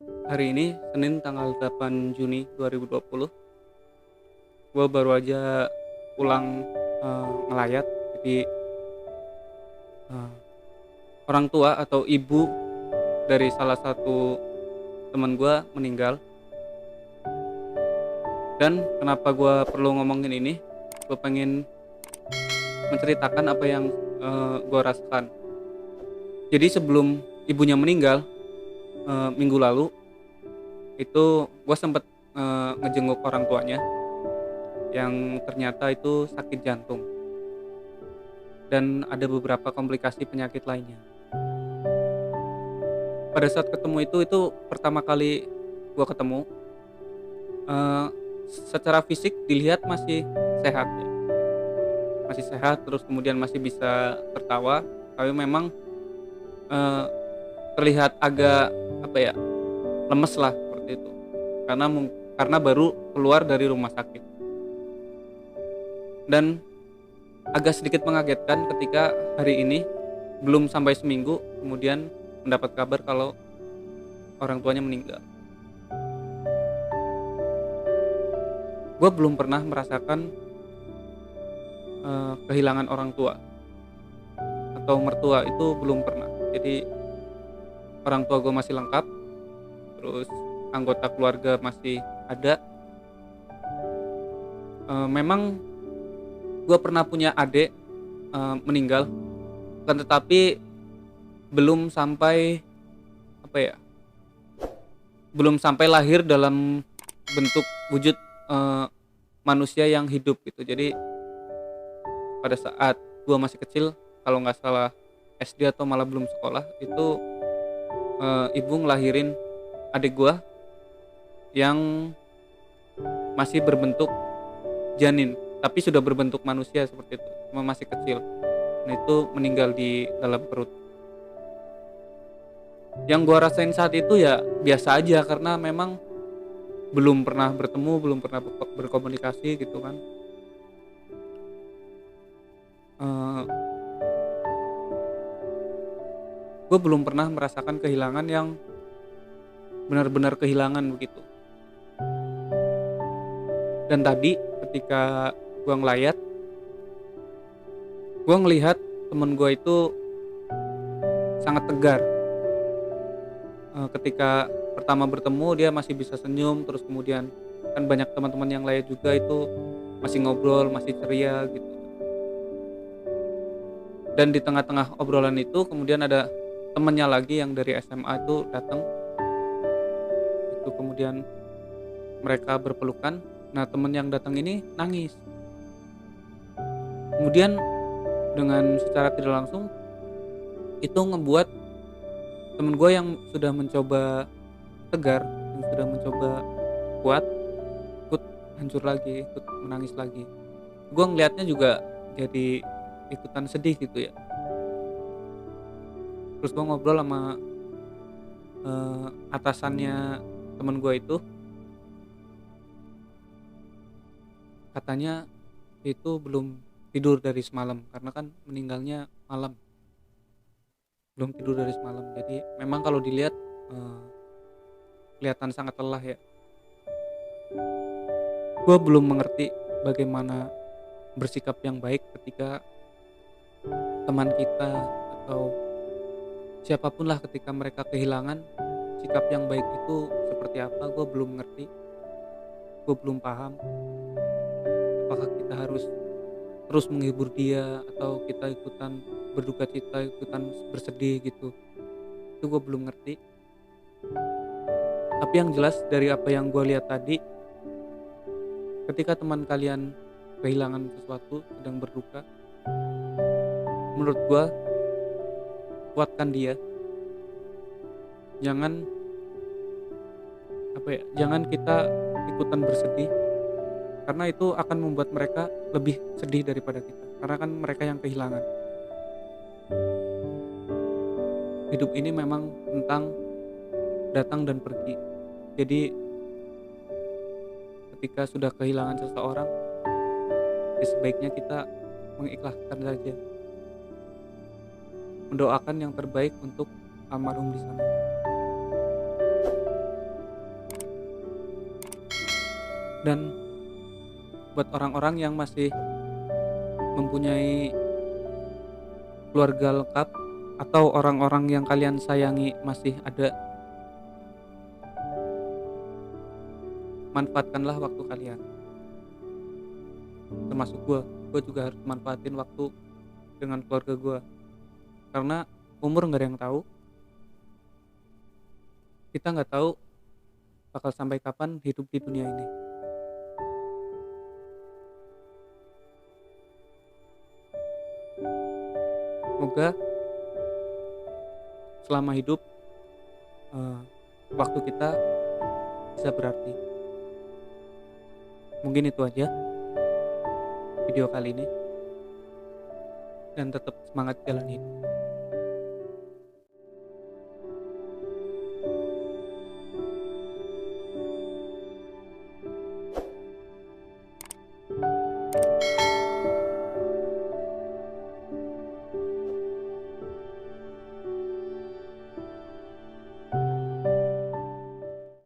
Hari ini Senin tanggal 8 Juni 2020. Gue baru aja pulang ngelayat. Jadi eh, orang tua atau ibu dari salah satu teman gue meninggal. Dan kenapa gue perlu ngomongin ini? Gue pengen menceritakan apa yang gue rasakan. Jadi sebelum ibunya meninggal minggu lalu itu gue sempet ngejenguk orang tuanya yang ternyata itu sakit jantung dan ada beberapa komplikasi penyakit lainnya. Pada saat ketemu itu pertama kali gua ketemu, eee, secara fisik dilihat masih sehat ya, masih sehat, terus kemudian masih bisa tertawa, tapi memang, eee, terlihat agak, apa ya, lemes lah seperti itu. Karena baru keluar dari rumah sakit. Dan agak sedikit mengagetkan ketika hari ini, belum sampai seminggu kemudian mendapat kabar kalau orang tuanya meninggal. Gue belum pernah merasakan kehilangan orang tua atau mertua, itu belum pernah. Jadi orang tua gue masih lengkap, terus anggota keluarga masih ada. Memang gue pernah punya adik meninggal, kan, tetapi belum sampai, apa ya, belum sampai lahir dalam bentuk wujud eee, manusia yang hidup gitu. Jadi pada saat gue masih kecil, kalau nggak salah SD atau malah belum sekolah, itu ibu ngelahirin adik gue yang masih berbentuk janin, tapi sudah berbentuk manusia seperti itu, cuma masih kecil. Nah, itu meninggal di dalam perut. Yang gua rasain saat itu ya biasa aja, karena memang belum pernah bertemu, belum pernah berkomunikasi gitu kan. Eee, gue belum pernah merasakan kehilangan yang benar-benar kehilangan begitu. Dan tadi ketika gua ngelayat, gua ngelihat temen gua itu sangat tegar. Ketika pertama bertemu dia masih bisa senyum, terus kemudian kan banyak teman-teman yang lain juga itu masih ngobrol, masih ceria gitu. Dan di tengah-tengah obrolan itu kemudian ada temennya lagi yang dari SMA itu datang, itu kemudian mereka berpelukan. Nah, temen yang datang ini nangis. Kemudian dengan secara tidak langsung itu ngebuat temen gue yang sudah mencoba tegar, yang sudah mencoba kuat, ikut hancur lagi, ikut menangis lagi. Gue ngelihatnya juga jadi ikutan sedih gitu ya. Terus gue ngobrol sama atasannya temen gue itu, katanya itu belum tidur dari semalam karena kan meninggalnya malam, belum tidur dari semalam. Jadi memang kalau dilihat eee, kelihatan sangat lelah ya. Gue belum mengerti bagaimana bersikap yang baik ketika teman kita atau siapapun lah ketika mereka kehilangan, sikap yang baik itu seperti apa, gue belum ngerti, gue belum paham. Apakah kita harus terus menghibur dia atau kita ikutan berduka cita, ikutan bersedih gitu, itu gue belum ngerti. Tapi yang jelas dari apa yang gue lihat tadi, ketika teman kalian kehilangan sesuatu, sedang berduka, menurut gue kuatkan dia. Jangan, apa ya, jangan kita ikutan bersedih, karena itu akan membuat mereka lebih sedih daripada kita. Karena kan mereka yang kehilangan. Hidup ini memang tentang datang dan pergi. Jadi ketika sudah kehilangan seseorang, ya sebaiknya kita mengikhlaskan saja, mendoakan yang terbaik untuk almarhum di sana. Dan buat orang-orang yang masih mempunyai keluarga lengkap atau orang-orang yang kalian sayangi masih ada, manfaatkanlah waktu kalian. Termasuk gue juga harus manfaatin waktu dengan keluarga gue, karena umur nggak ada yang tahu. Kita nggak tahu bakal sampai kapan hidup di dunia ini. Semoga selama hidup eh, waktu kita bisa berarti. Mungkin itu aja video kali ini, dan tetap semangat jalan hidup.